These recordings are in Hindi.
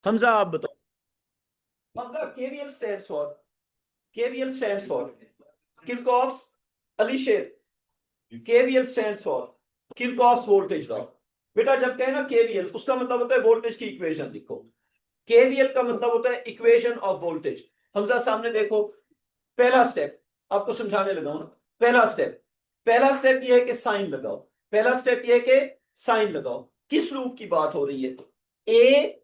हमजा आप बताओ। Hamza KVL stands for Kirchhoff's Alisher KVL stands for Kirchhoff's voltage law. बेटा जब कहे ना केवीएल उसका मतलब होता है वोल्टेज की इक्वेशन लिखो। केवीएल का मतलब होता है इक्वेशन ऑफ वोल्टेज। हमजा सामने देखो, पहला स्टेप आपको समझाने लगा हूं ना। पहला स्टेप यह है कि साइन लगाओ। किस लूप की बात हो रही है? A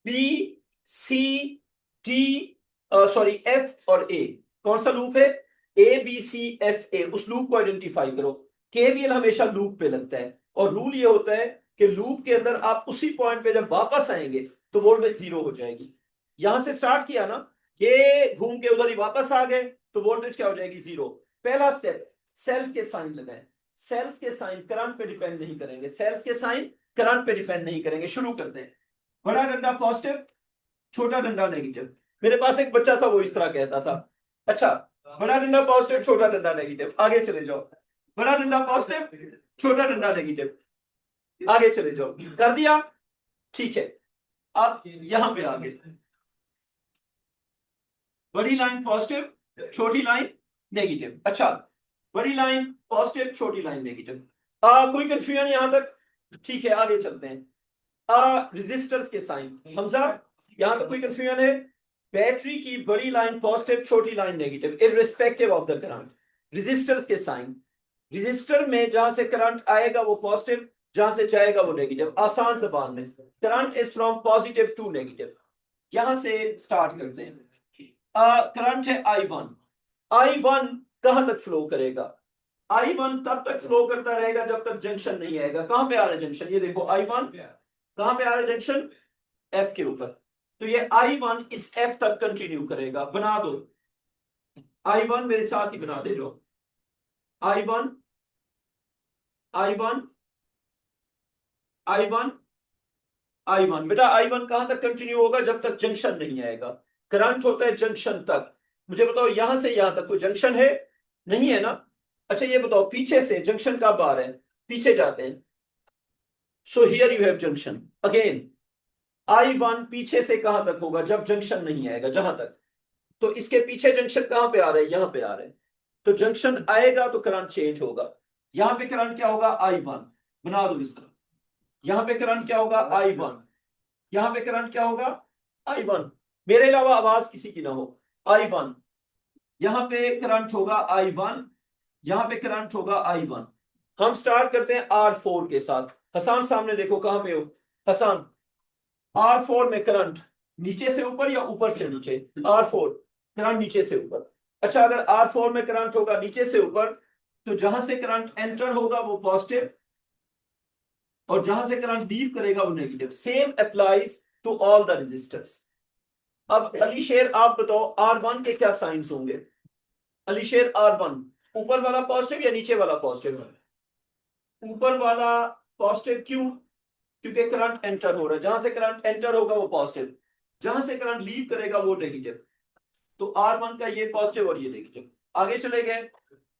B C D sorry F और ए। कौन सा लूप है? A B C F A. उस लूप को आइडेंटिफाई करो। केवीएल हमेशा लूप पे लगता है और रूल ये होता है कि लूप के अंदर आप उसी पॉइंट पे जब वापस आएंगे तो वोल्टेज जीरो हो जाएगी। यहां से स्टार्ट किया ना, ये घूम के उधर ही वापस आ गए तो वोल्टेज क्या हो जाएगी? जीरो। पहला स्टेप, सेल्स के साइन लगाए। सेल्स के साइन करंट पे डिपेंड नहीं करेंगे। शुरू करते हैं। बड़ा डंडा पॉजिटिव, छोटा डंडा नेगेटिव। मेरे पास एक बच्चा था वो इस तरह कहता था। अच्छा, बड़ा डंडा पॉजिटिव, छोटा डंडा नेगेटिव, आगे चले जाओ। बड़ा डंडा पॉजिटिव, छोटा डंडा नेगेटिव, आगे चले जाओ। कर दिया? ठीक है। अब यहां पे आगे बड़ी लाइन पॉजिटिव, छोटी लाइन नेगेटिव। अच्छा, बड़ी लाइन पॉजिटिव, छोटी लाइन नेगेटिव। कोई कंफ्यूजन यहां तक? ठीक है, आगे चलते हैं। रेजिस्टर्स के साइन। हमजा यहां तक कोई कंफ्यूजन है? बैटरी की बड़ी लाइन पॉजिटिव, छोटी line negative, irrespective of the current. Resistors के साइन, रेजिस्टर में जहां से करंट आएगा वो पॉजिटिव, जहां से जाएगा वो नेगेटिव। आसान जबान में, current is from positive to negative. यहां से स्टार्ट करते हैं। करंट है I1 कहां तक फ्लो करेगा? I1 तब तक फ्लो करता रहेगा जब तक जंक्शन नहीं आएगा। कहां पे आ रहा है जंक्शन? ये देखो I1 कहां पे आ रहा है जंक्शन? F के ऊपर। तो ये I1 इस F तक कंटिन्यू करेगा। बना दो I1, मेरे साथ ही बना दे जो I1 I1 I1 I1। बेटा I1 कहां तक कंटिन्यू होगा? जब तक जंक्शन नहीं आएगा। करंट होता है जंक्शन तक। मुझे बताओ यहां से यहां तक कोई जंक्शन है? नहीं है ना। अच्छा ये बताओ पीछे से जंक्शन कब आ रहे हैं? पीछे जाते हैं। So here you have junction again. I1 पीछे से कहां तक होगा? जब जंक्शन नहीं आएगा, जहां तक। तो इसके पीछे जंक्शन कहां पे आ रहे हैं? यहां पे आ रहे हैं। तो जंक्शन आएगा तो करंट चेंज होगा। यहां पे करंट क्या होगा? I1। बना दो इस तरह। यहां पे करंट क्या होगा? I1। यहां पे करंट क्या होगा? I1। मेरे अलावा आवाज किसी की ना हो। I1। यहां पे करंट होगा I1। यहां पे करंट होगा I1। हम स्टार्ट करते हैं R4 के साथ। हसान सामने देखो, कहां पे हो हसान? R4 में करंट नीचे से ऊपर या ऊपर से नीचे? R4 करंट नीचे से ऊपर। अच्छा, अगर R4 में करंट होगा नीचे से ऊपर तो जहां से करंट एंटर होगा वो पॉजिटिव और जहां से करंट लीव करेगा वो negative. Same applies to all the resistors. अब अलीशेर आप बताओ R1 के क्या साइंस होंगे? अलीशेर R1 ऊपर वाला पॉजिटिव या नीचे वाला पॉजिटिव? ऊपर वाला पॉजिटिव। क्यों? क्योंकि करंट एंटर हो रहा है। जहां से करंट एंटर होगा वो पॉजिटिव, जहां से करंट लीव करेगा वो नेगेटिव। तो R1 का ये पॉजिटिव और ये नेगेटिव। आगे चले गए।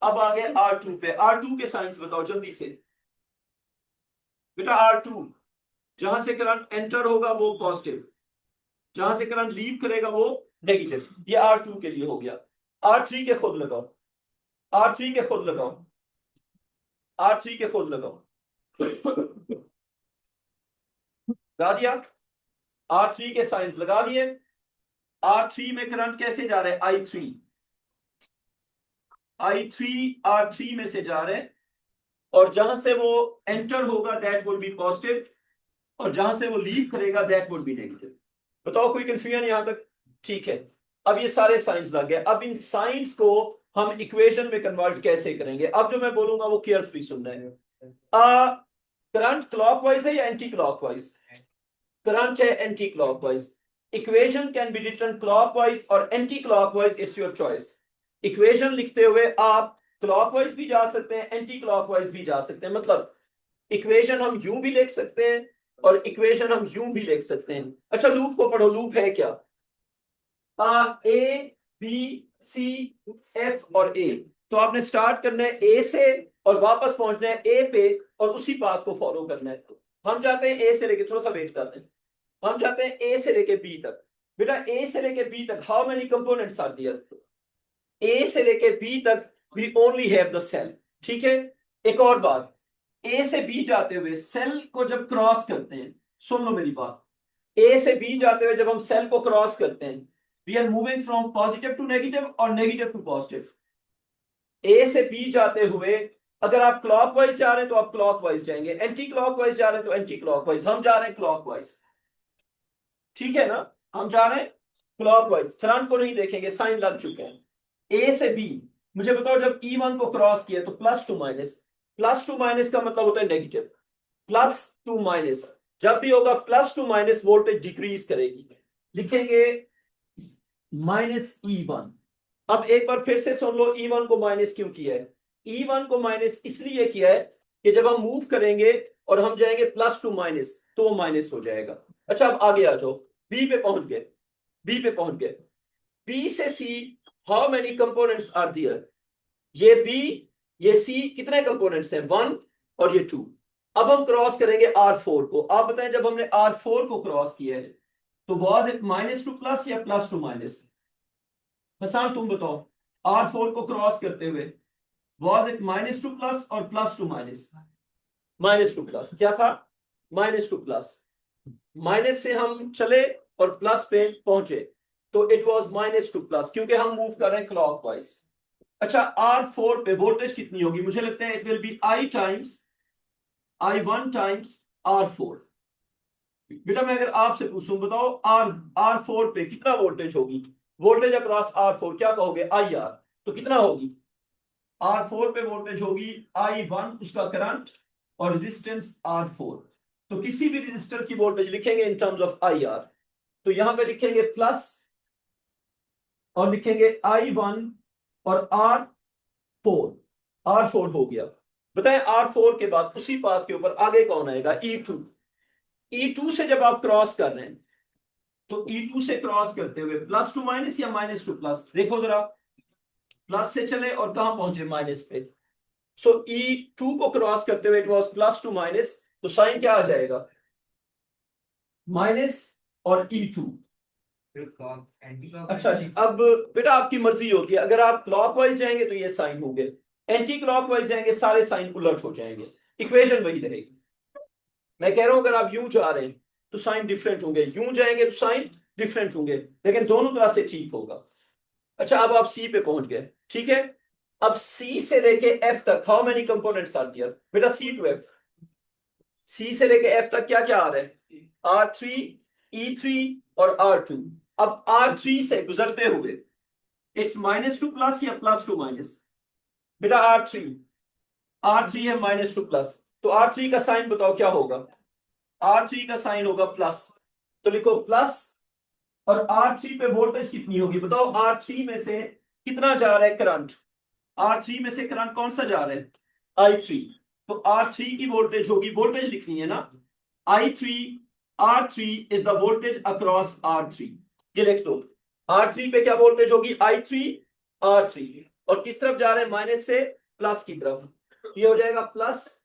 अब आ गए R2 पे। R2 के साइंस बताओ जल्दी से। बेटा R2 जहां से करंट एंटर होगा वो पॉजिटिव, जहां से करंट लीव करेगा वो नेगेटिव। ये R2 के लिए हो गया। R3 के खुद लगाओ। R3 के खुद लगाओ। R3 के खुद लगाओ। लगा दिया? R3 के साइंस लगा दिए। R3 में करंट कैसे जा रहे हैं? I3 R3 में से जा रहे हैं और जहां से वो एंटर होगा दैट वुड बी पॉजिटिव और जहां से वो लीव करेगा दैट वुड बी नेगेटिव। बताओ कोई कंफ्यूजन यहां तक? ठीक है। अब ये सारे साइंस लग गए। अब इन साइंस को हम इक्वेशन में कन्वर्ट कैसे करेंगे? अब जो मैं बोलूंगा वो केयरफुली सुनना है। करंट क्लॉकवाइज है या एंटी क्लॉकवाइज? करंट है anti clockwise. Equation can be written clockwise और anti clockwise, it's your choice. Equation लिखते हुए आप क्लॉकवाइज भी जा सकते हैं, एंटी क्लॉकवाइज भी जा सकते हैं। मतलब इक्वेशन हम यूं भी लिख सकते हैं और इक्वेशन हम यूं भी लिख सकते हैं। अच्छा लूप को पढ़ो। लूप है क्या? ए बी सी एफ और ए। तो आपने स्टार्ट करना है ए से और वापस पहुंचना है ए पे और उसी बात को फॉलो करना है। हम जाते हैं ए से लेके, थोड़ा सा वेट करते हैं। हम जाते हैं ए से लेके बी तक। बेटा ए से लेके बी तक how many components are there? A से लेके बी तक we only have the cell. ठीक है, एक और बात, ए से बी जाते हुए सेल को जब क्रॉस करते हैं, सुन लो मेरी बात, ए से बी जाते हुए जब हम सेल को क्रॉस करते हैं, we are moving from positive to negative और नेगेटिव टू पॉजिटिव। ए से बी जाते हुए अगर आप क्लॉकवाइज जा रहे हैं तो आप क्लॉकवाइज जाएंगे, एंटी क्लॉकवाइज जा रहे हैं तो एंटी क्लॉकवाइज, हम जा रहे हैं क्लॉकवाइज। ठीक है ना, हम जा रहे हैं क्लॉकवाइज, फ्रंट को नहीं देखेंगे, साइन लग चुके हैं। ए से बी, मुझे बताओ जब E1 को क्रॉस किया तो plus to minus, plus to minus का मतलब होता है नेगेटिव, प्लस टू माइनस जब भी होगा plus to minus voltage decrease करेगी, लिखेंगे -E1। अब एक बार फिर से सुन लो E1 को माइनस क्यों किया है। E1 को माइनस इसलिए किया है कि जब हम मूव करेंगे और हम जाएंगे प्लस टू माइनस तो वो माइनस हो जाएगा। अच्छा अब आगे आ जाओ, बी पे पहुंच गए, बी पे पहुंच गए, बी से C how many components are there? ये बी ये सी कितने कंपोनेंट्स हैं? 1 और ये 2। अब हम क्रॉस करेंगे R4 को। आप बताएं जब हमने R4 को क्रॉस किया है तो was it minus to plus या प्लस टू माइनस? हसान तुम बताओ, R4 को क्रॉस करते हुए was it minus to plus और plus to minus? Minus to plus. क्या था? Minus to plus. माइनस से हम चले और प्लस पे पहुंचे तो it was minus to plus, क्योंकि हम मूव कर रहे हैं क्लॉकवाइज। अच्छा R4 पे वोल्टेज कितनी होगी? मुझे लगता है it will be I1 times R4। बेटा मैं अगर आपसे पूछूं बताओ R4 पे कितना वोल्टेज होगी? वोल्टेज अक्रॉस R4 क्या कहोगे? IR। तो कितना होगी? R4 पे वोल्टेज होगी I1 उसका करंट और रेजिस्टेंस R4। तो किसी भी रेजिस्टर की वोल्टेज लिखेंगे इन टर्म्स ऑफ IR, तो यहां पे लिखेंगे प्लस और लिखेंगे I1 और R4 हो गया। बताएं R4 के बाद उसी पाथ के ऊपर आगे कौन आएगा? E2। E2 से जब आप क्रॉस कर रहे हैं तो E2 से क्रॉस करते हुए प्लस टू माइनस या माइनस टू प्लस? देखो जरा, प्लस से चले और कहां पहुंचे? माइनस पे। सो E2 को क्रॉस करते हुए it was plus to minus, तो साइन क्या आ जाएगा? माइनस और E2। अच्छा जी, अब बेटा आपकी मर्जी होती है, अगर आप क्लॉकवाइज जाएंगे तो ये साइन होंगे, एंटी क्लॉकवाइज जाएंगे सारे साइन उलट हो जाएंगे, इक्वेशन वही रहेगी। मैं कह रहा हूं अगर आप यूं जा रहे हैं तो साइन डिफरेंट होंगे, यूं जाएंगे तो साइन डिफरेंट होंगे, लेकिन दोनों तरह से ठीक होगा। अच्छा अब आप सी पे पहुंच गए, ठीक है। अब सी से लेके एफ तक how many components are there? बेटा सी टू एफ, सी से लेके एफ तक क्या क्या आ रहा है? R3, E3 और R2। अब R3 से गुजरते हुए इट्स माइनस टू प्लस या प्लस टू माइनस? बेटा R3 है माइनस टू प्लस, तो R3 का साइन बताओ क्या होगा? R3 का साइन होगा प्लस, तो लिखो प्लस। और R3 पे वोल्टेज कितनी होगी बताओ? R3 में से कितना जा रहा है करंट? R3 में से करंट कौन सा जा रहा है? I3। तो R3 की वोल्टेज होगी, वोल्टेज लिखनी है ना, I3, R3 is the voltage across R3। ये लिख दो, R3 पे क्या वोल्टेज होगी? I3 R3, और किस तरफ जा रहे हैं? माइनस से प्लस की तरफ, ये हो जाएगा प्लस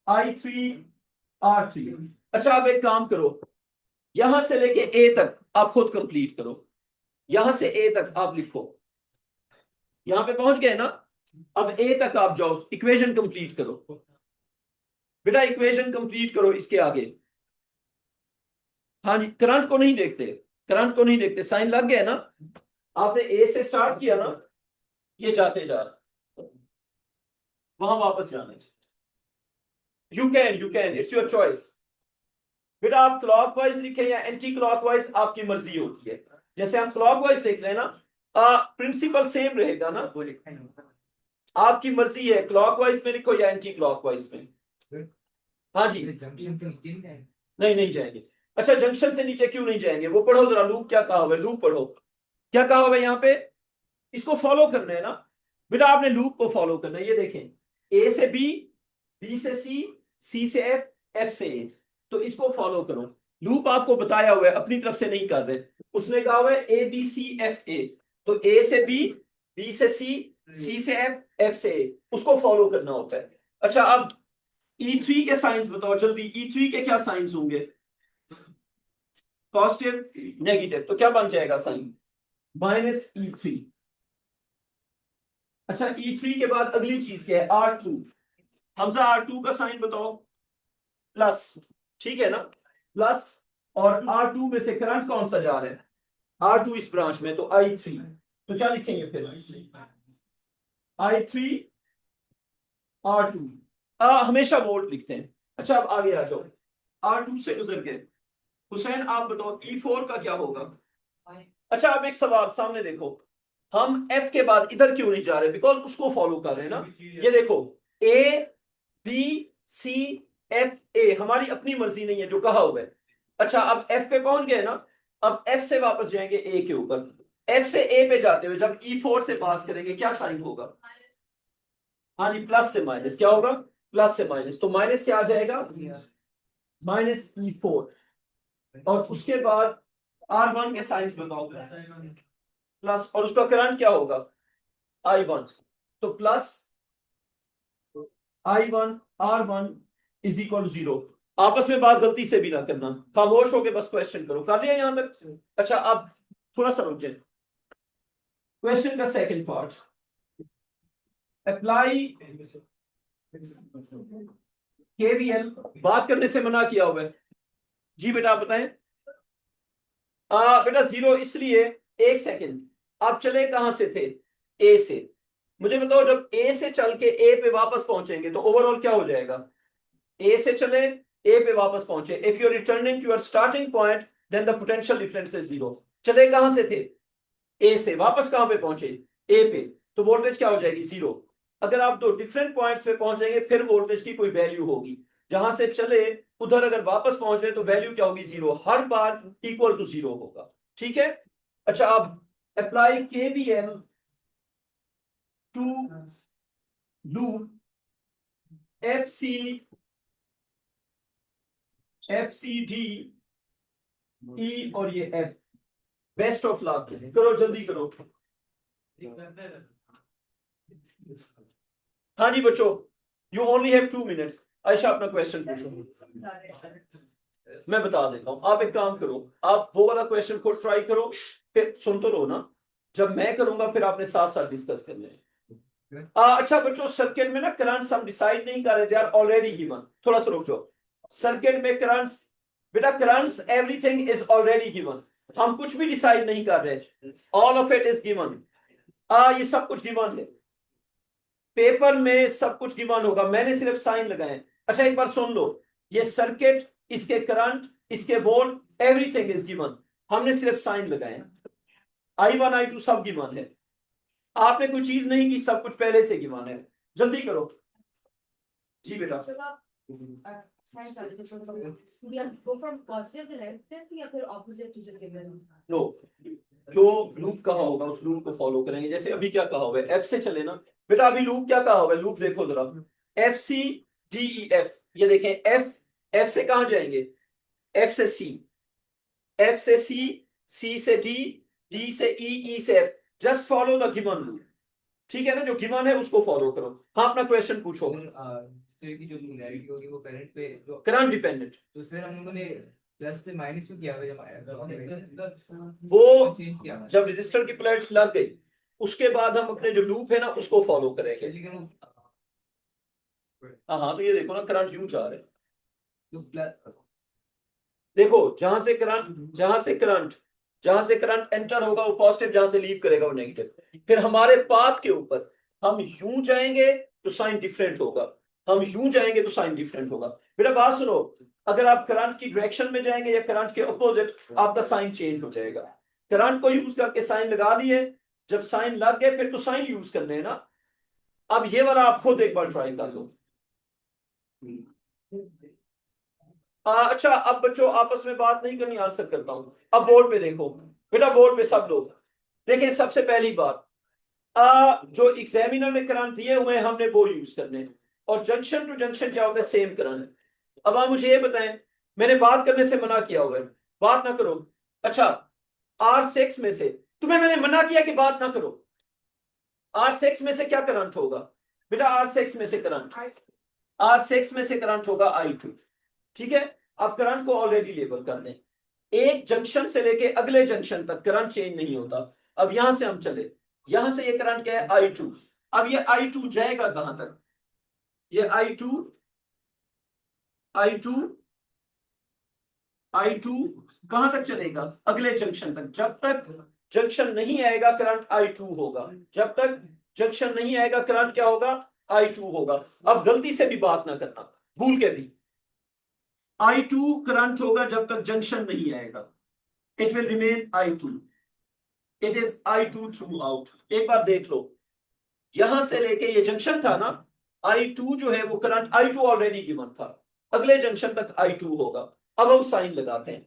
I3 R3। अच्छा आप एक काम करो, यहां से लेके ए तक आप खुद कंप्लीट करो, यहां से ए तक आप लिखो, यहां पे पहुंच गए ना, अब ए तक आप जाओ, इक्वेशन कंप्लीट करो। बेटा इक्वेशन कंप्लीट करो इसके आगे। हाँ जी, करंट को नहीं देखते, करंट को नहीं देखते, साइन लग गया ना, आपने ए से स्टार्ट किया ना, ये जाते जा रहा, वहां वापस जाना है। You can it's your choice. बेटा आप क्लॉकवाइज लिखें या एंटी क्लॉकवाइज आपकी मर्जी होती है। जैसे हम क्लॉकवाइज लिख रहे हैं ना, प्रिंसिपल सेम रहेगा ना, आपकी मर्जी है क्लॉकवाइज में लिखो या एंटी क्लॉकवाइज में। हाँ जी, नहीं नहीं जाएंगे। अच्छा जंक्शन से नीचे क्यों नहीं जाएंगे? वो पढ़ो जरा, लूप क्या कहा हुआ है, लूप पढ़ो क्या कहा हुआ है यहाँ पे, इसको फॉलो करना है ना बेटा, आपने लूप को फॉलो करना है। ये देखें, ए से बी, बी से सी, सी से एफ, एफ से ए, तो इसको फॉलो करो। लूप आपको बताया हुआ है, अपनी तरफ से नहीं कर रहे, उसने कहा हुआ है ए बी सी एफ ए, तो ए से बी से सी से एफ, एफ से ए, उसको फॉलो करना होता है। अच्छा अब E3 के साइंस बताओ जल्दी, E3 के क्या साइंस होंगे? पॉजिटिव नेगेटिव, तो क्या बन जाएगा साइन -E3। अच्छा E3 के बाद अगली चीज क्या है R2। हमजा R2 का साइन बताओ प्लस, ठीक है ना, प्लस। और R2 में से करंट कौन सा जा रहा है, R2 इस ब्रांच में, तो I3। तो क्या लिखेंगे फिर I3 R2, हमेशा वोल्ट लिखते हैं। अच्छा अब आगे आ जाओ, R2 से गुजर गए। हुसैन आप बताओ E4 का क्या होगा। अच्छा अब एक सवाल सामने देखो, हम F के बाद इधर क्यों नहीं जा रहे, बिकॉज उसको फॉलो कर रहे हैं ना। ये देखो A B C F A हमारी अपनी मर्जी नहीं है जो कहा हुआ है। अच्छा अब F पे पहुंच गए ना, अब F से वापस जाएंगे A के ऊपर। F से A पे जाते हुए जब E4 से पास करेंगे क्या साइन होगा, हाँ जी प्लस से माइनस, क्या होगा प्लस से माइनस, तो माइनस क्या आ जाएगा -E4। और उसके बाद R1 के साइंस बताओ प्लस, और उसका करंट क्या होगा I1, तो plus I1 R1 is equal 0। आपस में बात गलती से भी ना करना, खामोश होके बस क्वेश्चन करो। कर लिया यहां तक। अच्छा अब थोड़ा सा रुक जाए, क्वेश्चन का सेकंड पार्ट, अप्लाई KVL। बात करने से मना किया हुआ है जी बेटा, आप बताएं। बेटा 0 इसलिए, एक सेकंड, आप चले कहां से थे ए से, मुझे बताओ जब ए से चल के ए पे वापस पहुंचेंगे तो ओवरऑल क्या हो जाएगा, ए से चले ए पे वापस पहुंचे, if you are returning to your starting point then the potential difference is 0। चले कहां से थे ए से, वापस कहां पे पहुंचे ए पे, तो वोल्टेज क्या हो जाएगी 0। अगर आप दो डिफरेंट पॉइंट्स पे पहुंचेंगे फिर वोल्टेज की कोई वैल्यू होगी, जहां से चले उधर अगर वापस पहुंच रहे तो वैल्यू क्या होगी 0, हर बार इक्वल टू 0 होगा, ठीक है। अच्छा अब apply KVL to loop FCD E और ये F, बेस्ट ऑफ लक, करो जल्दी करो। हाँ जी बच्चों, you only have 2 minutes. Ayesha अपना क्वेश्चन पूछो, मैं बता देता हूँ। आप एक काम करो, आप वो वाला क्वेश्चन खुद ट्राई करो, फिर सुन तो लो ना, जब मैं करूंगा फिर आपने साथ साथ डिस्कस कर लें। अच्छा बच्चों, सर्किट में ना करंट्स हम डिसाइड नहीं कर रहे, दे आर ऑलरेडी गिवन। थोड़ा सा रुक जाओ, सर्किट में करंट्स, बेटा currents everything is already given, हम कुछ भी डिसाइड नहीं कर रहे, all of it is given. ये सब कुछ गिवन है, पेपर में सब कुछ गिवन होगा, मैंने सिर्फ साइन लगाए। अच्छा एक बार सुन लो, ये सर्किट, इसके करंट, इसके वोल्ट, एवरीथिंग इज गिवन, हमने सिर्फ साइन लगाए। I1 I2 सब गिवन है, आपने कोई चीज नहीं की, सब कुछ पहले से गिवन है। जल्दी करो जी बेटा। नो, जो लूप कहा होगा उस लूप को फॉलो करेंगे, जैसे अभी क्या कहा हुआ है F से चले ना बेटा, अभी लूप क्या कहा हुआ है, लूप देखो जरा, FCDEF, ये देखें F से कहां जाएंगे, F से C, F से C, C से D, D से E, E से F, just follow the given loop, ठीक है ना, जो गिवन है उसको फॉलो करो। हाँ अपना क्वेश्चन पूछो। की जो पोलैरिटी होगी वो करंट पे, जो करंट डिपेंडेंट, तो सर हम लोगों ने प्लस से माइनस क्यों किया हुआ, जब वो चेंज किया हुआ जब रजिस्टर की पोलैरिटी लग गई उसके बाद हम अपने जो लूप है ना उसको फॉलो करेंगे। लेकिन हाँ हाँ, तो ये देखो ना करंट यूं जा रहे हैं, जो प्लस देखो जहां से करंट एंटर होगा वो पॉजिटिव, जहां से लीव करेगा वो नेगेटिव। फिर हमारे पाथ के ऊपर हम यूं जाएंगे तो साइन डिफरेंट होगा, हम यूं जाएंगे तो साइन डिफरेंट होगा। बेटा बात सुनो, अगर आप करंट की डायरेक्शन में जाएंगे या करंट के अपोजिट, आपका साइन चेंज हो जाएगा। करंट को यूज करके साइन लगा दिए, जब साइन लग गए फिर तो साइन यूज करने हैं ना। अब ये वाला आप खुद एक बार ट्राई कर लो। अच्छा अब बच्चों आपस में बात नहीं करनी, आंसर करता हूं। अब बोर्ड पे देखो बेटा, बोर्ड पे सब लोग देखें। सबसे पहली बात, जो एग्जामिनर ने करंट दिए हुए हैं हमने वो यूज करने हैं। और जंक्शन टू जंक्शन क्या होता है, सेम करंट। अब आप मुझे ये बताएं, मैंने बात करने से मना किया हुआ है, बात ना करो। अच्छा R6 में से तुम्हें मैंने मना किया कि बात ना करो, R6 में से क्या करंट होगा बेटा, R6 में से करंट होगा I2, ठीक है। अब करंट को ऑलरेडी लेबल कर दें, एक जंक्शन से लेके अगले जंक्शन तक करंट चेंज नहीं होता। अब यहां से हम चले, यहां से ये करंट क्या है I2। अब ये I2 जाएगा कहां तक, ये I2 I2 I2 कहां तक चलेगा, अगले जंक्शन तक। जब तक जंक्शन नहीं आएगा करंट I2 होगा, जब तक जंक्शन नहीं आएगा करंट क्या होगा, I2 होगा। अब गलती से भी बात ना करना, भूल के भी, I2 करंट होगा जब तक जंक्शन नहीं आएगा, it will remain I2, it is I2 through out. एक बार देख लो, यहां से लेके ये जंक्शन था ना, I2 जो है वो करंट I2 ऑलरेडी गिवन था, अगले जंक्शन तक I2 होगा। अब हम साइन लगाते हैं,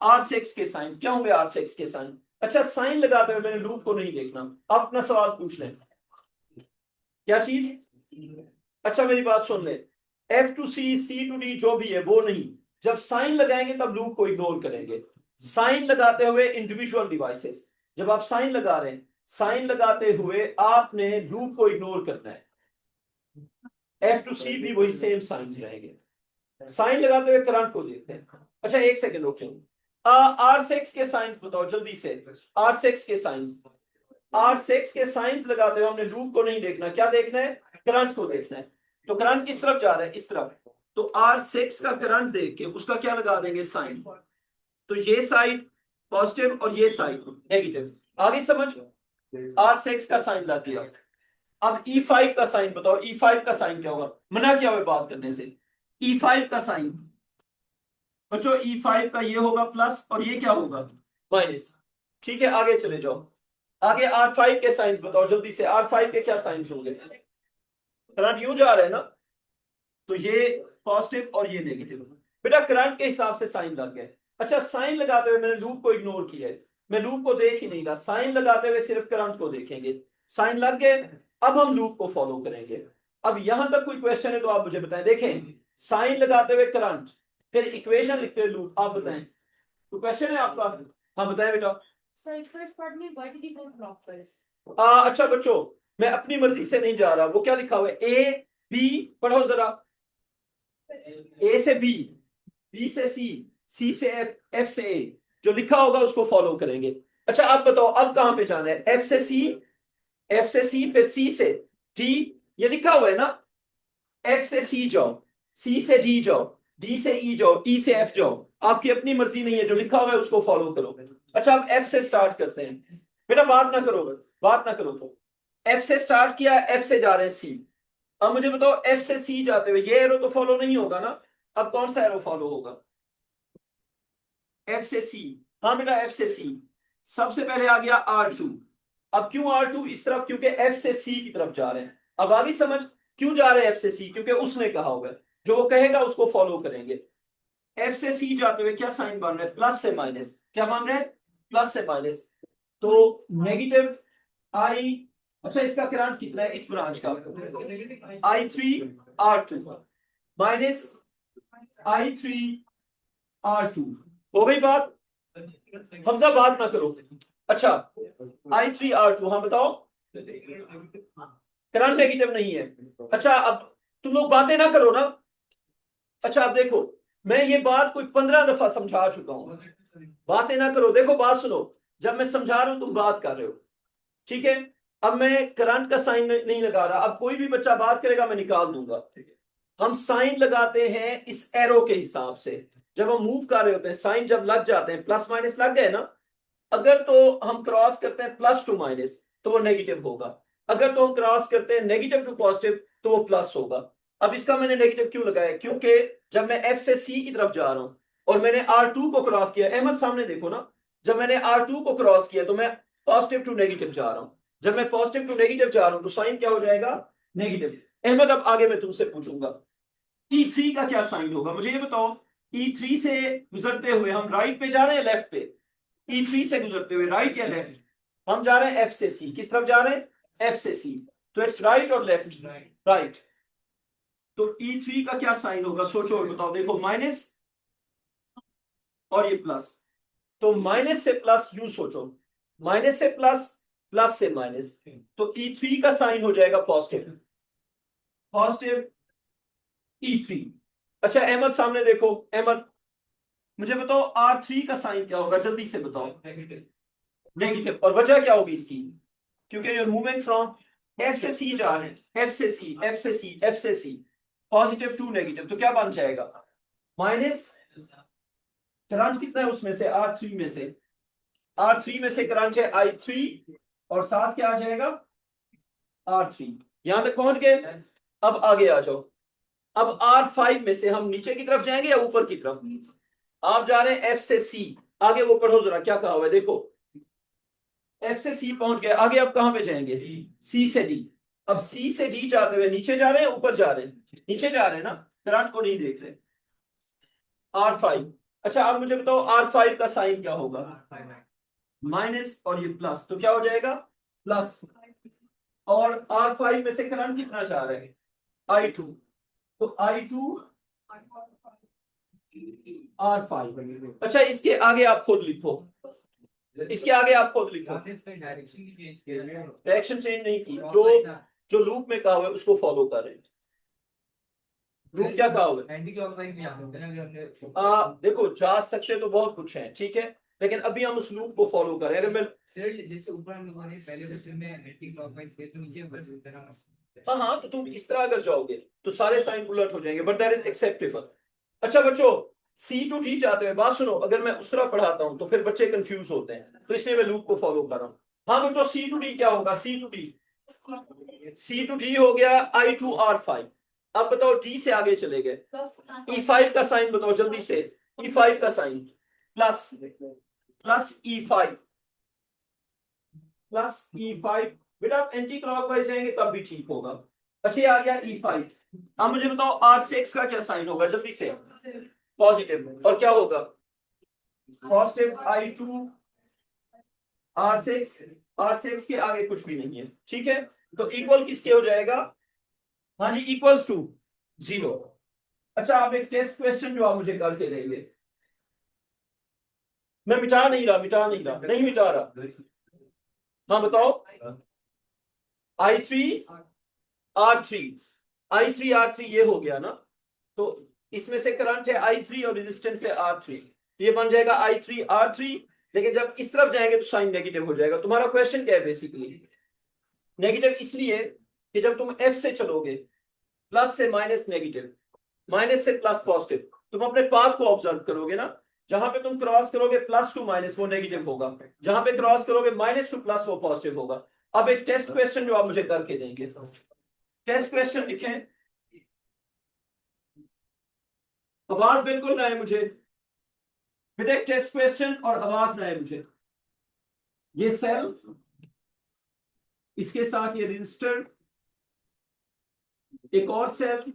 R6 के साइन क्या होंगे, R6 के साइन। अच्छा साइन लगाते हुए मैंने लूप को नहीं देखना, आप अपना सवाल पूछ लें, क्या चीज। अच्छा मेरी बात सुन ले, F to C, C to D जो भी है वो नहीं, जब साइन लगाएंगे तब लूप को इग्नोर करेंगे। साइन लगाते हुए इंडिविजुअल डिवाइसेस, जब आप साइन लगा रहे हैं, साइन लगाते हुए आपने लूप को इग्नोर करना है। F to C भी वही सेम साइन रहेंगे। साइन लगाते हुए करंट को देखते हैं। अच्छा एक सेकंड रुकिए, R6 के साइंस बताओ जल्दी से, R6 के साइंस, R6 के साइंस लगाते हुए हमने लूप को नहीं देखना, क्या देखना है, करंट को देखना है। तो करंट किस तरफ जा रहा है, इस तरफ। तो R6 का करंट देख के उसका क्या लगा देंगे, साइन। तो ये साइड पॉजिटिव और ये साइड नेगेटिव, आगे समझ। R6 का साइन लग गया। अब E5 का साइन बताओ, E5 का साइन क्या होगा, मना किया हुआ बात करने से। E5 का साइन बच्चों, E5 का ये होगा प्लस और ये क्या होगा, माइनस। ठीक है आगे चले जाओ, आगे R5 के साइंस बताओ जल्दी से, R5 के क्या साइंस होंगे, करंट यूं जा रहा है ना, तो ये पॉजिटिव और ये नेगेटिव। बेटा करंट के हिसाब से साइन लग गए। अच्छा साइन लगाते हुए मैंने लूप को इग्नोर किया है, मैं लूप को देख ही नहीं रहा, साइन लगाते हुए सिर्फ करंट को देखेंगे, साइन लग गए। अब हम लूप को फॉलो करेंगे। अब यहां तक कोई क्वेश्चन है तो आप मुझे बताएं। देखें साइन लगाते हुए करंट, फिर इक्वेशन लिखते हुए लूप, आप बताएं कोई क्वेश्चन है आपका। हाँ बताएं बेटा। सर फर्स्ट पार्ट में why did you go clockwise? अच्छा बच्चों, मैं अपनी मर्जी से नहीं जा रहा, वो क्या लिखा हुआ है, ए बी, पढ़ो जरा, ए से बी, बी से सी, सी से एफ, एफ से ए, जो लिखा होगा उसको फॉलो करेंगे। अच्छा आप बताओ अब कहां पे जाना है, एफ से सी, एफ से सी, फिर सी से डी, ये लिखा हुआ है ना, एफ से सी जाओ, सी से डी जाओ, डी से ई जाओ, ई से एफ जाओ, आपकी अपनी मर्जी नहीं है, जो लिखा हुआ है उसको फॉलो करो। अच्छा आप एफ से स्टार्ट करते हैं, बेटा बात ना करो, बात ना करो, तो एफ से स्टार्ट किया, एफ से जा रहे हैं सी। अब मुझे बताओ एफ से सी जाते हुए ये एरो तो फॉलो नहीं होगा ना, अब कौन सा एरो फॉलो होगा, एफ से सी। हाँ बेटा एफ से सी, सबसे पहले आ गया R2। अब क्यों R2 इस तरफ, क्योंकि एफ से सी की तरफ जा रहे हैं। अब आगे समझ क्यों जा रहे हैं एफ से सी, क्योंकि उसने कहा होगा, जो वो कहेगा उसको फॉलो करेंगे। एफ से सी जाते हुए क्या साइन बन रहा है, प्लस से माइनस, क्या बन रहा है, प्लस से माइनस। तो नेगेटिव आई, अच्छा इसका करंट कितना है इस ब्रांच का, I3R2 माइनस I3R2। हो गई बात, हमजा बात ना करो। अच्छा I3R2, हाँ बताओ, करंट नेगेटिव नहीं है। अच्छा अब तुम लोग बातें ना करो ना। अच्छा अब देखो, मैं ये बात कोई 15 दफा समझा चुका हूं, बातें ना करो। देखो बात सुनो, जब मैं समझा रहा हूं तुम बात कर रहे हो, ठीक है। अब मैं करंट का साइन नहीं लगा रहा, अब कोई भी बच्चा बात करेगा मैं निकाल दूंगा। हम साइन लगाते हैं इस एरो के हिसाब से, जब हम मूव कर रहे होते हैं साइन जब लग जाते हैं, प्लस माइनस लग गए ना, अगर तो हम क्रॉस करते हैं प्लस टू माइनस तो वो नेगेटिव होगा, अगर तो हम क्रॉस करते हैं नेगेटिव टू पॉजिटिव तो वो प्लस होगा। अब इसका मैंने नेगेटिव क्यों लगाया, क्योंकि जब मैं एफ से सी की तरफ जा रहा हूं और मैंने R2 को क्रॉस किया, अहमद सामने देखो ना, जब मैंने R2 को क्रॉस किया तो मैं पॉजिटिव टू नेगेटिव जा रहा हूं, जब मैं पॉजिटिव टू नेगेटिव जा रहा हूं तो साइन क्या हो जाएगा, नेगेटिव। अहमद अब आगे मैं तुमसे पूछूंगा E3 का क्या साइन होगा, मुझे ये बताओ। E3 से गुजरते हुए हम राइट पे जा रहे हैं लेफ्ट पे, E3 से गुजरते हुए राइट या लेफ्ट, हम जा रहे हैं F से C, किस तरफ जा रहे हैं, F से C, तो इट्स राइट और लेफ्ट, राइट। तो E3 का क्या साइन होगा, सोचो और बताओ। देखो माइनस और ये प्लस, तो माइनस से प्लस यूं सोचो, माइनस से प्लस, प्लस से माइनस, तो E3 का साइन हो जाएगा पॉजिटिव, पॉजिटिव E3। अच्छा अहमद सामने देखो, अहमद मुझे बताओ R3 का साइन क्या होगा, जल्दी से बताओ। नेगेटिव। और वजह क्या होगी इसकी, क्योंकि you're मूविंग फ्रॉम F से C जा रहे हैं, F से C, F से C, F से C, पॉजिटिव टू नेगेटिव, तो क्या बन जाएगा, माइनस, करंट कितना है उसमें से, R3 में से, R3 में से करंट है I3, और साथ क्या आ जाएगा, R3। यहां तक पहुंच गए। अब आगे आ जाओ। अब R5 में से हम नीचे की तरफ जाएंगे या ऊपर की तरफ, आप जा रहे हैं F से C, आगे वो पढ़ो जरा क्या कहा हुआ है, देखो F से C पहुंच गए, आगे आप कहां पे जाएंगे, C से D। अब C से D जाते हुए नीचे जा रहे हैं, ऊपर जा रहे हैं, नीचे जा रहे हैं ना, करंट को नहीं देख रहे। R5, अच्छा अब मुझे बताओ R5 का साइन क्या होगा, माइनस और ये प्लस, तो क्या हो जाएगा प्लस। और R5 में से करंट कितना जा रहा है, I2, तो I2 R5। अच्छा इसके आगे आप खुद लिखो, इसके आगे आप खुद लिखो। आपने इसमें डायरेक्शन की चेंज की है। डायरेक्शन चेंज नहीं की, जो लूप में कहा हुआ है उसको फॉलो कर रहे हैं। लूप क्या कहा हुआ है, एंटी क्लॉकवाइज भी जा सकते हैं ना, अगर देखो जा सकते तो बहुत कुछ है, ठीक है, लेकिन अभी हम उस लूप को फॉलो करें। अगर मैं सर जैसे ऊपर हम लोगों ने पहले क्वेश्चन में एंटी क्लॉकवाइज किया तो नीचे ऊपर चलते ना। हाँ हाँ, तो तुम इस तरह अगर जाओगे तो सारे साइन उलट हो जाएंगे, बट दैट इज एक्सेप्टेबल। अच्छा बच्चों, C टू D जाते हुए बात सुनो, अगर मैं उस तरह पढ़ाता हूँ तो फिर बच्चे कंफ्यूज होते हैं, तो इसलिए मैं लूप को फॉलो कर रहा हूँ। हाँ बच्चों, C टू D क्या होगा, C टू D हो गया I2 R5। अब बताओ D से आगे चले गए, E5 का साइन बताओ जल्दी से, E5 का sign plus, E5 plus E5। बेटा आप एंटी क्लॉकवाइज जाएंगे तब भी ठीक होगा। अच्छा ये आ गया E5। अब मुझे बताओ R6 का क्या साइन होगा, जल्दी से, पॉजिटिव, और क्या होगा, पॉजिटिव I2 R6, R6 के आगे कुछ भी नहीं है, ठीक है, तो इक्वल किसके हो जाएगा, हाँ जी इक्वल्स टू 0। अच्छा आप एक टेस्ट क्वेश्चन जो आप मुझे करके देंगे, मैं मिटा नहीं रहा, नहीं मिटा रहा। हाँ बताओ, I3 R3, I3 R3 ये हो गया ना, तो इसमें से करंट है I3 और रेजिस्टेंस है R3, तो ये बन जाएगा I3 R3। लेकिन जब इस तरफ जाएंगे तो साइन नेगेटिव हो जाएगा। तुम्हारा क्वेश्चन क्या है, बेसिकली नेगेटिव इसलिए कि जब तुम F से चलोगे, प्लस से माइनस नेगेटिव, माइनस से प्लस पॉजिटिव, तुम अपने पाथ को ऑब्जर्व करोगे ना, जहां पे तुम क्रॉस करोगे प्लस टू माइनस वो नेगेटिव होगा, जहां पे क्रॉस करोगे माइनस टू प्लस वो पॉजिटिव होगा। अब एक टेस्ट क्वेश्चन जो आप मुझे करके देंगे, टेस्ट क्वेश्चन लिखें, आवाज बिल्कुल ना है मुझे बेटा, एक टेस्ट क्वेश्चन और आवाज ना है मुझे। ये सेल, इसके साथ ये रजिस्टर, एक और सेल,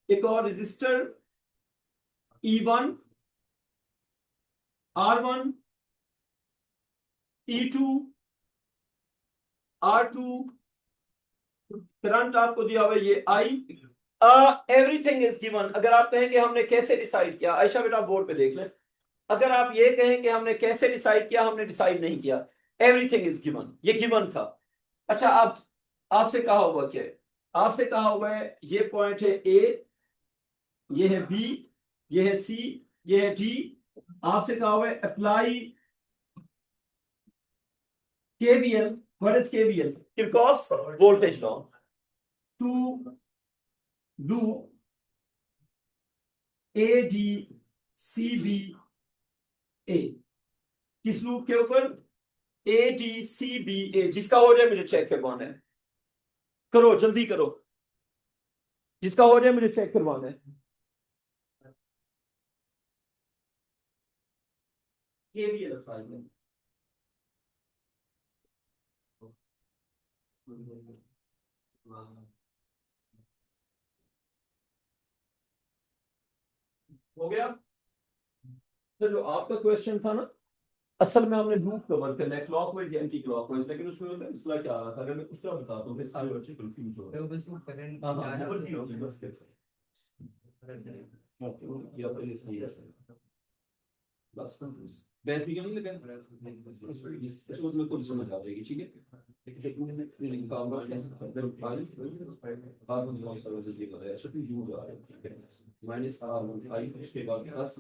एक और register, E1 R1 E2 R2, current आपको दिया हुआ है ये I। Everything is given. अगर आप कहें कि हमने कैसे डिसाइड किया, आयशा बेटा बोर्ड पे देख लें, अगर आप ये कहें कि हमने कैसे डिसाइड किया, हमने डिसाइड नहीं किया, एवरीथिंग इज गिवन, ये गिवन था। अच्छा आप, आपसे कहा हुआ क्या है, आपसे कहा हुआ है ये पॉइंट है A, ये है B, ये है C, ये है D। आपसे कहा हुआ है apply KVL, what is KVL, Kirchhoff's voltage law, to do ADCBA, किस लूप के ऊपर, ADCBA। जिसका हो जाए मुझे चेक करवाना है, करो जल्दी करो, जिसका हो जाए मुझे चेक करवाना है। KVL अप्लाई हो गया। तो जो आपका क्वेश्चन था ना, असल में हमने लूप कवर करना है, क्लॉकवाइज या एंटी क्लॉकवाइज, लेकिन उसमें होता है मसला क्या आ रहा था, अगर मैं उसका बताता हूँ फिर सारे बच्चे कंफ्यूज हो रहे तो बस वो करंट हैं। हाँ हाँ, ऊपर से ही होती है, बस फिर। ओके, ये अपने लिए सही है। प्लस बैटरी का नहीं लगा इसको तुम्हें खुद समझ आ जाएगी, ठीक है। माइनस R1 उसके बाद प्लस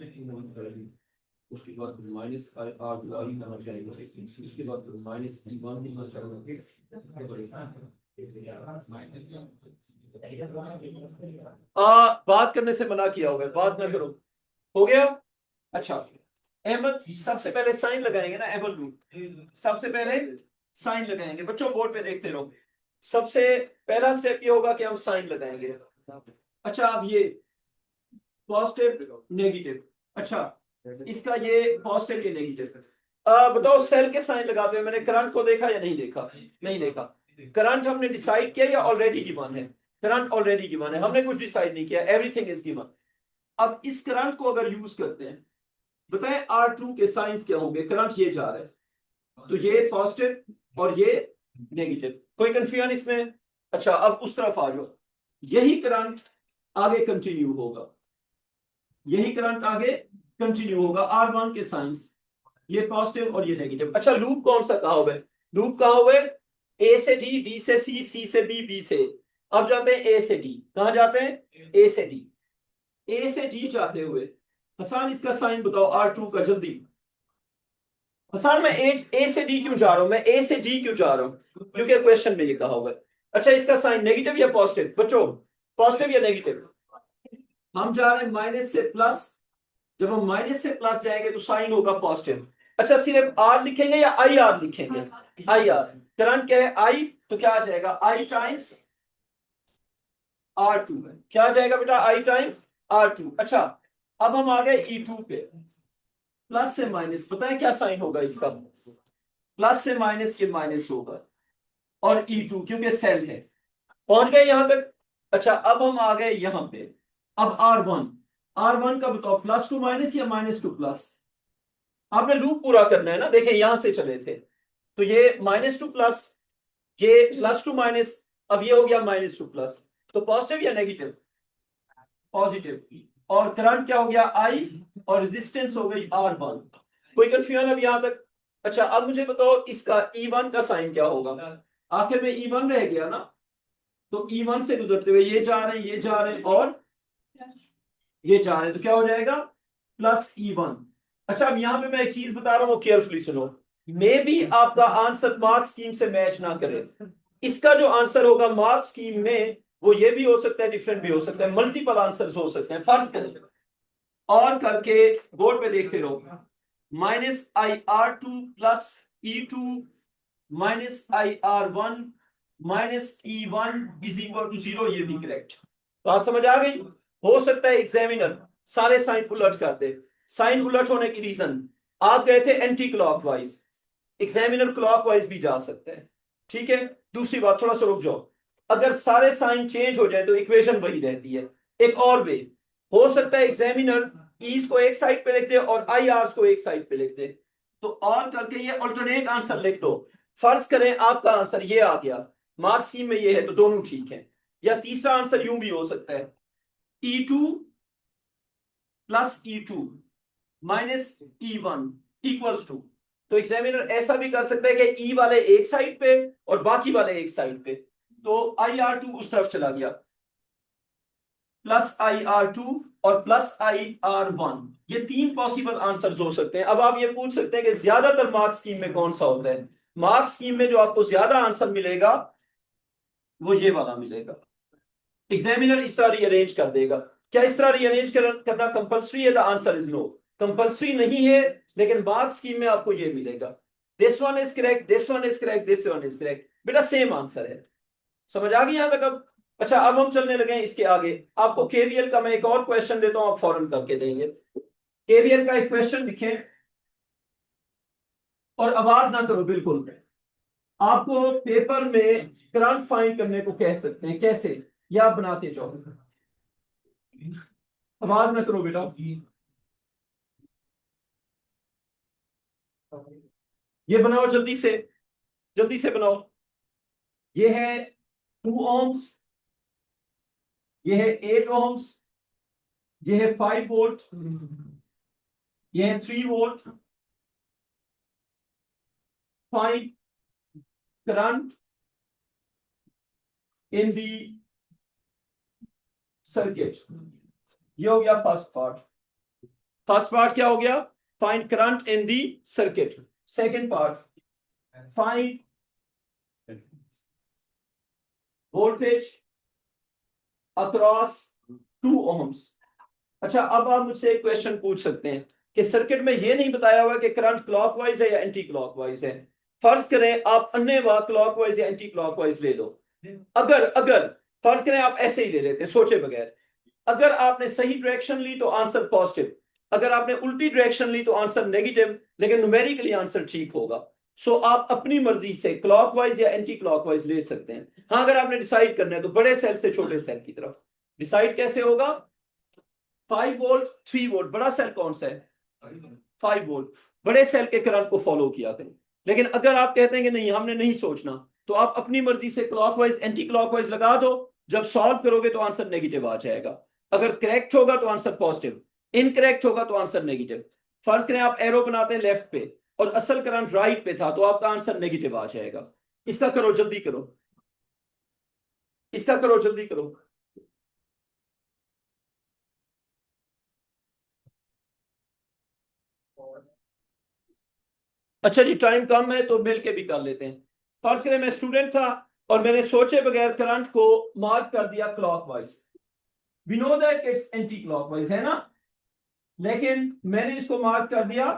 उसके बाद माइनस R2 होना चाहिए, उसके बाद माइनस E1 होना चाहिए। बात करने से मना किया होगा, बात ना करो, हो गया। अच्छा अहमद सबसे पहले साइन लगाएंगे ना, एबल रूल सबसे पहले साइन लगाएंगे, बच्चों बोर्ड पे देखते रहो। सबसे पहला स्टेप ये होगा कि हम साइन लगाएंगे। अच्छा अब ये पॉजिटिव नेगेटिव, अच्छा इसका ये पॉजिटिव ये नेगेटिव, बताओ सेल के साइन लगाते हुए मैंने करंट को देखा या नहीं देखा? नहीं देखा। करंट हमने डिसाइड किया या ऑलरेडी गिवन है? करंट ऑलरेडी गिवन है, हमने कुछ डिसाइड नहीं किया, एवरीथिंग इज गिवन। अब इस करंट को अगर यूज करते हैं, बताएं R2 के साइंस क्या होंगे? करंट ये जा रहा है तो ये पॉजिटिव और ये नेगेटिव, कोई कंफ्यूजन इसमें? अच्छा अब उस तरफ आ जाओ, यही करंट आगे कंटिन्यू होगा, यही करंट आगे कंटिन्यू होगा। R1 के साइंस ये पॉजिटिव और ये नेगेटिव। अच्छा लूप कौन सा कहा हुआ है? लूप कहा हुआ है A से D, D से C, C से B, B से। अब जाते हैं A से D, कहां जाते हैं? A से D। A से D जाते हुए हसान इसका साइन बताओ R2 का, जल्दी। हसान मैं A से D क्यों जा रहा हूं? मैं A से D क्यों जा रहा हूं? क्योंकि क्वेश्चन में ये कहा हुआ है। अच्छा इसका साइन नेगेटिव या पॉजिटिव बच्चों? पॉजिटिव या नेगेटिव? हम जा रहे हैं माइनस से प्लस, जब हम माइनस से प्लस जाएंगे तो साइन होगा पॉजिटिव। अच्छा सिर्फ R लिखेंगे या IR लिखेंगे? IR। करंट क्या है? I, तो क्या आ जाएगा? I times R2। क्या आ जाएगा बेटा? I times R2। अच्छा अब हम आ गए E2 पे, प्लस से माइनस, पता है क्या साइन होगा इसका? प्लस से माइनस ये माइनस होगा, और E2 क्योंकि सेल है। पहुंच गए यहां तक? अच्छा अब हम आ गए यहां पे, अब R1, R1 का बताओ प्लस टू माइनस या माइनस टू प्लस? आपने लूप पूरा करना है ना, देखें यहां से चले थे तो ये माइनस टू प्लस, ये प्लस टू माइनस, अब ये हो गया माइनस टू प्लस, तो पॉजिटिव या नेगेटिव? पॉजिटिव। और करंट क्या हो गया? I, और रेजिस्टेंस हो गई R1। कोई कंफ्यूजन अब यहां तक? अच्छा अब मुझे बताओ इसका E1 का साइन क्या होगा? आखिर में E1 रह गया ना, तो E1 से गुजरते हुए ये जा रहे हैं, ये जा रहे हैं और ये जा रहे हैं, तो क्या हो जाएगा? Plus E1। अच्छा अब यहां पे मैं एक चीज बता रहा हूं, केयरफुली सुनो। मे भी आपका आंसर मार्क स्कीम से मैच ना करे, इसका जो आंसर होगा मार्क स्कीम में वो ये भी हो सकता है, डिफरेंट भी हो सकता है, मल्टीपल आंसर्स हो सकते हैं। फर्ज करें और करके बोर्ड पे देखते रहो, -IR2 plus E2 -IR1 -E1 is equal to 0, ये भी करेक्ट। तो आज समझ आ गई? हो सकता है एग्जामिनर सारे साइन उलट कर दे। साइन उलट होने की रीजन, आप गए थे एंटी क्लॉकवाइज, एग्जामिनर क्लॉकवाइज भी जा सकता है, ठीक है। दूसरी बात, थोड़ा सा रुक जाओ, अगर सारे साइन चेंज हो जाए तो इक्वेशन वही रहती है। एक और वे हो सकता है, एग्जामिनर ईज को एक साइड पे लिख दे और आई आर को एक साइड पे लिख दे, तो और करके ये अल्टरनेट आंसर लिख दो। फर्ज करें आपका आंसर ये आ गया, मार्क स्कीम में ये है, तो दोनों ठीक है। या तीसरा आंसर यूं भी हो सकता है, E2 plus E2 minus E1 equals to, तो एग्जामिनर ऐसा भी कर सकता है कि E वाले एक साइड पे और बाकी वाले एक साइड पे, तो IR2 उस तरफ चला गया, प्लस IR2 और प्लस IR1, ये तीन पॉसिबल आंसर्स हो सकते हैं। अब आप ये पूछ सकते हैं कि ज्यादातर मार्क स्कीम में कौन सा होता है? मार्क स्कीम में जो आपको ज्यादा आंसर मिलेगा वो ये वाला मिलेगा। एग्जामिनर इस तरह रीअरेंज कर देगा। क्या इस तरह रीअरेंज करना कंपलसरी है? The answer is no, compulsory नहीं है, लेकिन मार्क स्कीम में आपको ये मिलेगा, this one is correct, this one is correct, this one is correct, बेटा सेम आंसर है। समझ आ गई यहां तक? अब अच्छा अब हम चलने लगे हैं इसके आगे। आपको केवीएल का मैं एक और क्वेश्चन देता हूं, आप फौरन करके देंगे। केवीएल का एक क्वेश्चन लिखें और आवाज ना करो बिल्कुल। आपको पेपर में करंट फाइंड करने को कह सकते हैं, कैसे? या आप बनाते जाओ, आवाज ना करो बेटा। ये बनाओ जल्दी से, जल्दी से बनाओ। ये है 2 ohms, ये है 8 ohms, ये है 5 वोल्ट, ये है 3 volt, find current in the circuit. ये हो गया फर्स्ट पार्ट। फर्स्ट पार्ट क्या हो गया? Find current in the circuit. Second part, find voltage across 2 ohms। अच्छा, अब आप मुझसे एक क्वेश्चन पूछ सकते हैं कि सर्किट में ये नहीं बताया हुआ कि करंट क्लॉकवाइज है या एंटी क्लॉकवाइज है। फर्ज करें आप अन्यथा क्लॉकवाइज या एंटी क्लॉकवाइज ले लो। अगर अगर फर्ज करें आप ऐसे ही ले लेते हैं सोचे बगैर, अगर आपने सही डायरेक्शन ली तो आंसर पॉजिटिव, अगर आपने उल्टी डायरेक्शन ली तो आंसर नेगेटिव, लेकिन न्यूमेरिकली आंसर ठीक होगा। सो आप अपनी मर्जी से क्लॉकवाइज या एंटी क्लॉकवाइज ले सकते हैं। हाँ, अगर आपने डिसाइड करना है तो बड़े सेल से छोटे सेल की तरफ। डिसाइड कैसे होगा? 5 वोल्ट 3 वोल्ट, बड़ा सेल कौन सा है? 5 वोल्ट, बड़े सेल के करंट को फॉलो किया करें। लेकिन अगर आप कहते हैं कि नहीं हमने नहीं सोचना, तो आप अपनी मर्जी से क्लॉकवाइज एंटी क्लॉकवाइज लगा दो। जब सॉल्व करोगे तो आंसर नेगेटिव आ जाएगा। अगर करेक्ट होगा तो आंसर पॉजिटिव, इनकरेक्ट होगा तो आंसर नेगेटिव। फर्ज करें आप एरो बनाते हैं लेफ्ट पे और असल करंट राइट पे था, तो आपका आंसर नेगेटिव आ जाएगा। इसका करो, जल्दी करो, इसका करो, जल्दी करो। अच्छा जी, टाइम कम है तो मिल के भी कर लेते हैं। फर्ज करें मैं स्टूडेंट था और मैंने सोचे बगैर करंट को मार्क कर दिया clockwise. We know that it's anticlockwise है ना, लेकिन मैंने इसको मार्क कर दिया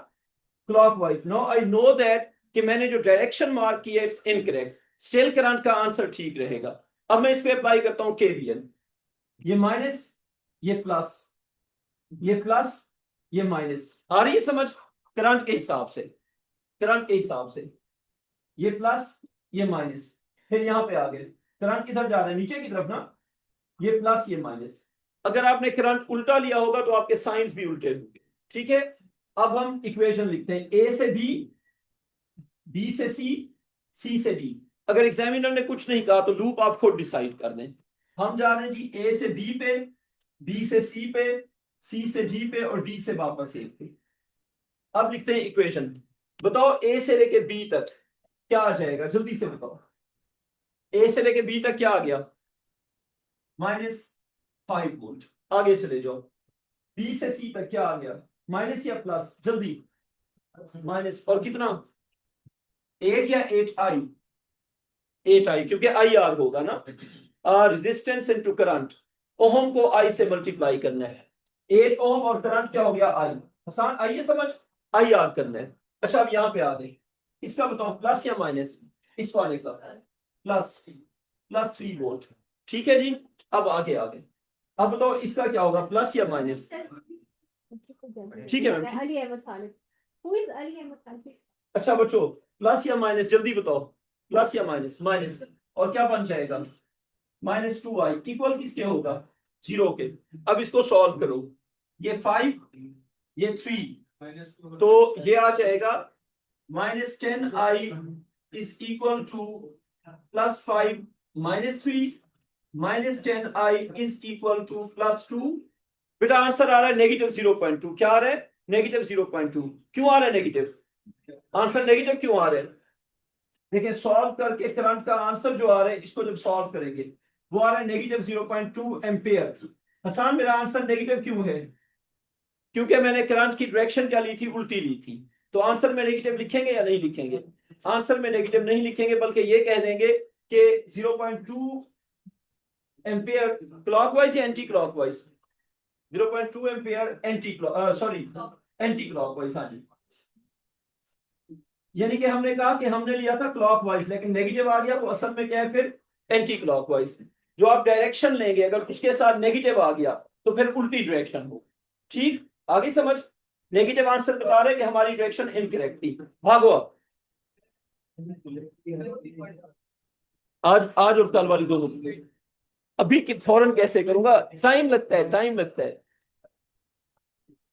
clockwise. No, I know that कि मैंने जो डायरेक्शन मार्क की है इट्स इनकरेक्ट, स्टिल करंट का आंसर ठीक रहेगा। अब मैं इस पे अप्लाई करता हूं केवीएल। ये माइनस, ये प्लस, ये प्लस, ये माइनस। आ रही है समझ? करंट के हिसाब से, करंट के हिसाब से ये प्लस, ये माइनस, फिर यहां पे आ गए। करंट किधर जा रहा है? नीचे की तरफ ना। ये प्लस, ये माइनस। अगर आपने करंट उल्टा लिया होगा तो आपके साइंस भी उल्टे होंगे। ठीक है, अब हम इक्वेशन लिखते हैं, ए से बी, बी से सी, सी से डी। अगर एग्जामिनर ने कुछ नहीं कहा तो लूप आप खुद डिसाइड कर दें। हम जा रहे हैं जी ए से बी पे, बी से सी पे, सी से डी पे और डी से वापस ए पे। अब लिखते हैं इक्वेशन। बताओ ए से लेके बी तक क्या आ जाएगा, जल्दी से बताओ। ए से लेके बी तक क्या आ गया? -5 वोल्ट। आगे चले जाओ, बी से सी तक क्या आ गया? माइनस या प्लस? जल्दी, माइनस। और कितना? 8 या 8i? 8i, क्योंकि आई आर होगा ना। रेजिस्टेंस इनटू करंट, ओहम को आई से मल्टीप्लाई करना है। 8 ओम और करंट क्या हो गया? आई। आसान, आइए समझ, आई आर करना है। अच्छा, अब यहां पे आ गए, इसका बताओ प्लस या माइनस? इस वाले का प्लस, प्लस 3 वोल्ट। ठीक है जी, अब आगे आगे। अब बताओ इसका क्या होगा, प्लस या माइनस? ठीक है ma'am. Ali Ahmed Khan. Who is Ali Ahmed Khan? अच्छा बच्चों, प्लस या माइनस जल्दी बताओ, प्लस या माइनस? माइनस। और क्या बन जाएगा? -2i इक्वल किसके होगा? 0 के। अब इसको सॉल्व करो, ये 5, ये 3, तो ये आ जाएगा -10i is equal to +5 -3 -10i is equal to +2। बेटा आंसर आ रहा है -0.2। क्या आ रहा है? -0.2। क्यों आ रहा है नेगेटिव? आंसर नेगेटिव क्यों आ रहा है? देखिए, सॉल्व करके करंट का आंसर जो आ रहा है, इसको जब सॉल्व करेंगे वो आ रहा है -0.2 एम्पियर। हसन, मेरा आंसर नेगेटिव क्यों है? क्योंकि मैंने करंट की डायरेक्शन क्या ली थी? उल्टी ली थी। तो आंसर में नेगेटिव लिखेंगे या नहीं लिखेंगे? आंसर में नेगेटिव नहीं लिखेंगे, बल्कि ये कह देंगे कि 0.2 एम्पियर क्लॉकवाइज या anti clockwise? 0.2 ampere anti clockwise. हाँ जी, यानी कि हमने कहा कि हमने लिया था क्लॉकवाइज, लेकिन नेगेटिव आ गया, तो असल में क्या है फिर? Anti clockwise. जो आप डायरेक्शन लेंगे अगर उसके साथ नेगेटिव आ गया तो फिर उल्टी डायरेक्शन हो। ठीक, आगे समझ? नेगेटिव आंसर बता रहे कि हमारी डायरेक्शन इनकरेक्ट थी। भागो अब। आज आज और कल वाली दोनों। अभी फौरन कैसे करूंगा? टाइम लगता है, टाइम लगता है।